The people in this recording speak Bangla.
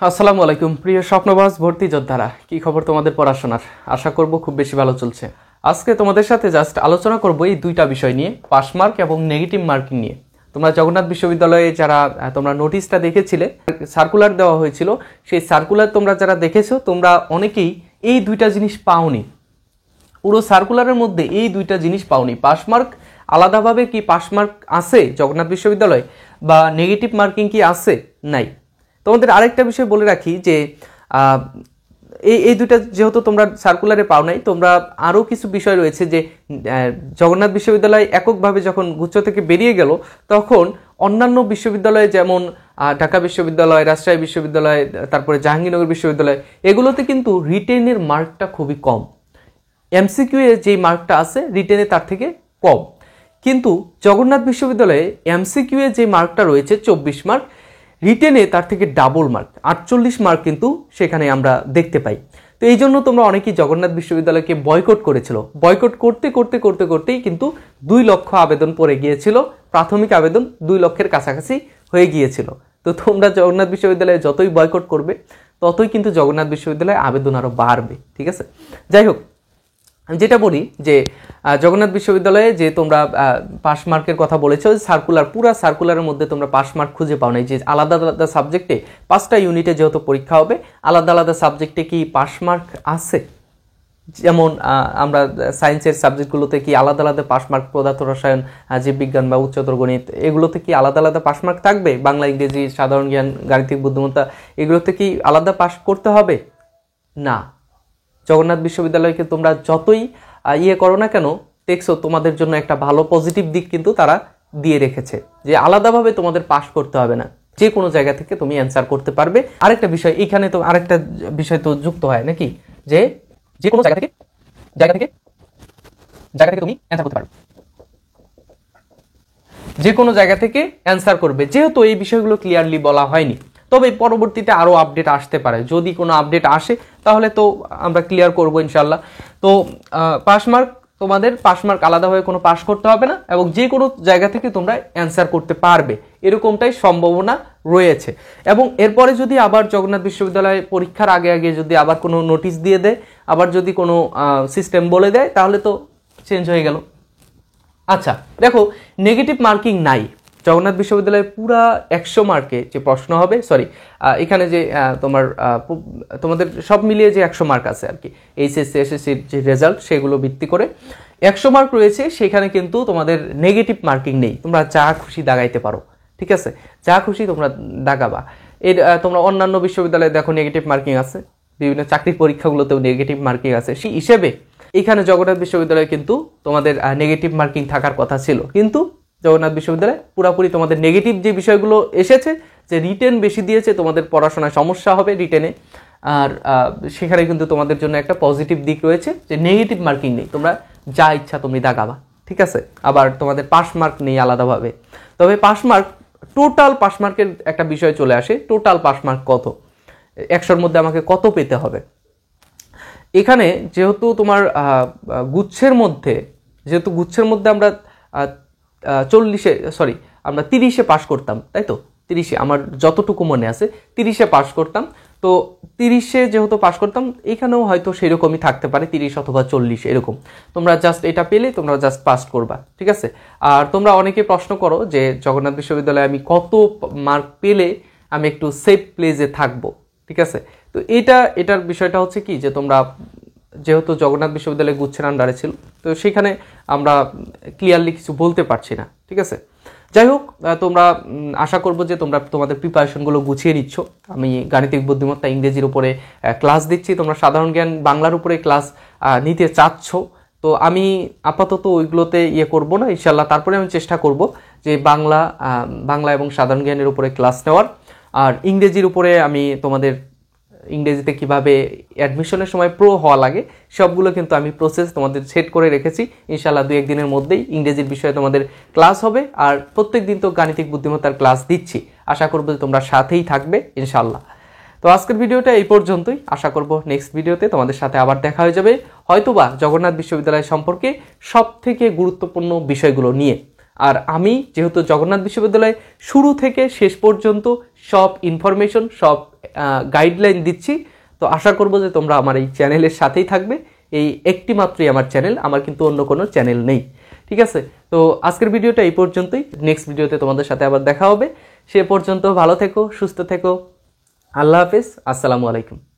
আসসালামু আলাইকুম প্রিয় স্বপ্নবাজ ভর্তি যোদ্ধারা, কি খবর তোমাদের পড়াশোনার? আশা করব খুব বেশি ভালো চলছে। আজকে তোমাদের সাথে জাস্ট আলোচনা করব এই দুইটা বিষয় নিয়ে, পাস মার্ক এবং নেগেটিভ মার্কিং নিয়ে। তোমরা জগন্নাথ বিশ্ববিদ্যালয়ে যারা তোমরা নোটিশটা দেখেছিলে, সার্কুলার দেওয়া হয়েছিল, সেই সার্কুলার তোমরা যারা দেখেছো তোমরা অনেকেই এই দুইটা জিনিস পাওনি। পুরো সার্কুলারের মধ্যে এই দুইটা জিনিস পাওনি। পাস মার্ক আলাদাভাবে কি পাস মার্ক আছে জগন্নাথ বিশ্ববিদ্যালয়, বা নেগেটিভ মার্কিং কি আছে? নাই। তোমাদের আরেকটা বিষয় বলে রাখি যে এই দুইটা যেহেতু তোমরা সার্কুলারে পাও নাই, তোমরা আরও কিছু বিষয় রয়েছে যে জগন্নাথ বিশ্ববিদ্যালয় এককভাবে যখন গুচ্ছ থেকে বেরিয়ে গেল, তখন অন্যান্য বিশ্ববিদ্যালয়ে যেমন ঢাকা বিশ্ববিদ্যালয়, রাজশাহী বিশ্ববিদ্যালয়, তারপরে জাহাঙ্গীরনগর বিশ্ববিদ্যালয়, এগুলোতে কিন্তু রিটেনের মার্কটা খুবই কম। এমসিকিউ এ যেই মার্কটা আছে রিটেনে তার থেকে কম। কিন্তু জগন্নাথ বিশ্ববিদ্যালয়ে এমসিকিউ এ যে মার্কটা রয়েছে 24 মার্ক, রিটেনে তার থেকে ডাবল মার্ক 48 মার্ক কিন্তু সেখানে আমরা দেখতে পাই। তো এই জন্য তোমরা অনেকেই জগন্নাথ বিশ্ববিদ্যালয়কে বয়কট করেছিল। বয়কট করতেই কিন্তু 2 লক্ষ আবেদন পড়ে গিয়েছিল। প্রাথমিক আবেদন 2 লক্ষের কাছাকাছি হয়ে গিয়েছিল। তো তোমরা জগন্নাথ বিশ্ববিদ্যালয়ে যতই বয়কট করবে ততই কিন্তু জগন্নাথ বিশ্ববিদ্যালয়ে আবেদন আরও বাড়বে। ঠিক আছে, যাই হোক, আমি যেটা বলি যে জগন্নাথ বিশ্ববিদ্যালয়ে যে তোমরা পাস মার্কের কথা বলেছো, সার্কুলার, পুরো সার্কুলারের মধ্যে তোমরা পাস মার্ক খুঁজে পাও নাই। যে আলাদা আলাদা সাবজেক্টে 5টা ইউনিটে যেহেতু পরীক্ষা হবে, আলাদা আলাদা সাবজেক্টে কি পাস মার্ক আছে? যেমন আমরা সায়েন্সের সাবজেক্টগুলোতে কি আলাদা আলাদা পাস মার্ক, পদার্থ রসায়ন, জীববিজ্ঞান বা উচ্চতর গণিত, এগুলোতে কি আলাদা আলাদা পাস মার্ক থাকবে? বাংলা, ইংরেজি, সাধারণ জ্ঞান, গাণিতিক বুদ্ধিমত্তা, এগুলোতে কি আলাদা পাস করতে হবে? না। জগন্নাথ বিশ্ববিদ্যালয়কে তোমরা যতই করো না কেন, দেখছো তোমাদের জন্য একটা ভালো পজিটিভ দিক কিন্তু তারা দিয়ে রেখেছে, যে আলাদাভাবে তোমাদের পাস করতে হবে না, যে কোনো জায়গা থেকে তুমি অ্যান্সার করতে পারবে। আরেকটা বিষয় এখানে তো, আরেকটা বিষয় তো যুক্ত হয় নাকি, যে কোনো জায়গা থেকে তুমি অ্যান্সার করতে পারবে, যে কোনো জায়গা থেকে অ্যান্সার করবে। যেহেতু এই বিষয়গুলো ক্লিয়ারলি বলা হয়নি, তবে পরবর্তীতে আরও আপডেট আসতে পারে। যদি কোনো আপডেট আসে তাহলে তো আমরা ক্লিয়ার করবো ইনশাল্লাহ। তো পাস মার্ক, তোমাদের পাস মার্ক আলাদাভাবে কোনো পাস করতে হবে না, এবং যে কোনো জায়গা থেকে তোমরা অ্যান্সার করতে পারবে, এরকমটাই সম্ভাবনা রয়েছে। এবং এরপরে যদি আবার জগন্নাথ বিশ্ববিদ্যালয় পরীক্ষার আগে যদি আবার কোনো নোটিশ দিয়ে দেয়, আবার যদি কোনো সিস্টেম বলে দেয়, তাহলে তো চেঞ্জ হয়ে গেল। আচ্ছা দেখো, নেগেটিভ মার্কিং নাই জগন্নাথ বিশ্ববিদ্যালয়ে। পুরা 100 মার্কে যে প্রশ্ন হবে, এখানে যে তোমাদের সব মিলিয়ে যে 100 মার্ক আছে আর কি, এইচএসসি এসএসসির যে রেজাল্ট সেগুলো ভিত্তি করে 100 মার্ক রয়েছে, সেখানে কিন্তু তোমাদের নেগেটিভ মার্কিং নেই। তোমরা যা খুশি দাগাইতে পারো, ঠিক আছে, যা খুশি তোমরা দাগাবা। তোমরা অন্যান্য বিশ্ববিদ্যালয়ে দেখো নেগেটিভ মার্কিং আছে, বিভিন্ন চাকরির পরীক্ষাগুলোতেও নেগেটিভ মার্কিং আছে। সেই হিসেবে এখানে জগন্নাথ বিশ্ববিদ্যালয়ে কিন্তু তোমাদের নেগেটিভ মার্কিং থাকার কথা ছিল, কিন্তু জগন্নাথ বিশ্ববিদ্যালয়ে পুরাপুরি তোমাদের নেগেটিভ যে বিষয়গুলো এসেছে, যে রিটেন বেশি দিয়েছে, তোমাদের পড়াশোনায় সমস্যা হবে রিটেনে, আর সেখানে কিন্তু তোমাদের জন্য একটা পজিটিভ দিক রয়েছে যে নেগেটিভ মার্কিং নেই, তোমরা যা ইচ্ছা তুমি দাগাবা। ঠিক আছে, আবার তোমাদের পাস মার্ক নেই আলাদাভাবে। তবে পাস মার্ক, টোটাল পাস মার্কের একটা বিষয় চলে আসে, টোটাল পাস মার্ক কত, 100-র মধ্যে আমাকে কত পেতে হবে। এখানে যেহেতু তোমার গুচ্ছের মধ্যে আমরা 30-এ পাস করতাম, তাই তো, 30-এ আমার যতটুকু মনে আছে 30-এ পাস করতাম। তো 30-এ যেহেতু পাস করতাম, এখানেও হয়তো সেরকমই থাকতে পারে, 30 অথবা 40 এরকম। তোমরা জাস্ট এটা পেলে তোমরা জাস্ট পাস করবা, ঠিক আছে। আর তোমরা অনেকে প্রশ্ন করো যে জগন্নাথ বিশ্ববিদ্যালয়ে আমি কত মার্ক পেলে আমি একটু সেফ প্লেসে থাকবো, ঠিক আছে। তো এটার বিষয়টা হচ্ছে কি, যে তোমরা যেহেতু জগন্নাথ বিশ্ববিদ্যালয় গুচ্ছের আন্ডারে ছিল, তো সেখানে আমরা ক্লিয়ারলি কিছু বলতে পারছি না, ঠিক আছে। যাই হোক, তোমরা আশা করবো যে তোমরা তোমাদের প্রিপারেশনগুলো গুছিয়ে নিচ্ছ। আমি গাণিতিক বুদ্ধিমত্তা, ইংরেজির উপরে ক্লাস দিচ্ছি, তোমরা সাধারণ জ্ঞান, বাংলার উপরে ক্লাস নিতে চাচ্ছ। তো আমি আপাতত ওইগুলোতে করবো না ইনশাল্লাহ। তারপরে আমি চেষ্টা করব যে বাংলা এবং সাধারণ জ্ঞানের উপরে ক্লাস নেওয়ার, আর ইংরেজির উপরে আমি তোমাদের ইংরেজিতে কিভাবে অ্যাডমিশনের সময় প্রো হওয়া লাগে সবগুলো কিন্তু আমি প্রসেস তোমাদের সেট করে রেখেছি। ইনশাল্লাহ 2-1 দিনের মধ্যেই ইংরেজির বিষয়ে তোমাদের ক্লাস হবে, আর প্রত্যেক দিন তো গাণিতিক বুদ্ধিমত্তার ক্লাস দিচ্ছি। আশা করব যে তোমরা সাথেই থাকবে ইনশাল্লাহ। তো আজকের ভিডিওটা এই পর্যন্তই। আশা করব নেক্সট ভিডিওতে তোমাদের সাথে আবার দেখা হয়ে যাবে, হয়তোবা জগন্নাথ বিশ্ববিদ্যালয় সম্পর্কে সবথেকে গুরুত্বপূর্ণ বিষয়গুলো নিয়ে। আর আমি যেহেতু জগন্নাথ বিশ্ববিদ্যালয়ে শুরু থেকে শেষ পর্যন্ত সব ইনফরমেশন, সব গাইডলাইন দিচ্ছি, তো আশা করব যে তোমরা আমার এই চ্যানেলের সাথেই থাকবে। এই একটি মাত্রই আমার চ্যানেল, আমার কিন্তু অন্য কোনো চ্যানেল নেই। ঠিক আছে, তো আজকের ভিডিওটা এই পর্যন্তই। নেক্সট ভিডিওতে তোমাদের সাথে আবার দেখা হবে। সে পর্যন্ত ভালো থেকো, সুস্থ থেকো। আল্লাহ হাফেজ, আসসালামু আলাইকুম।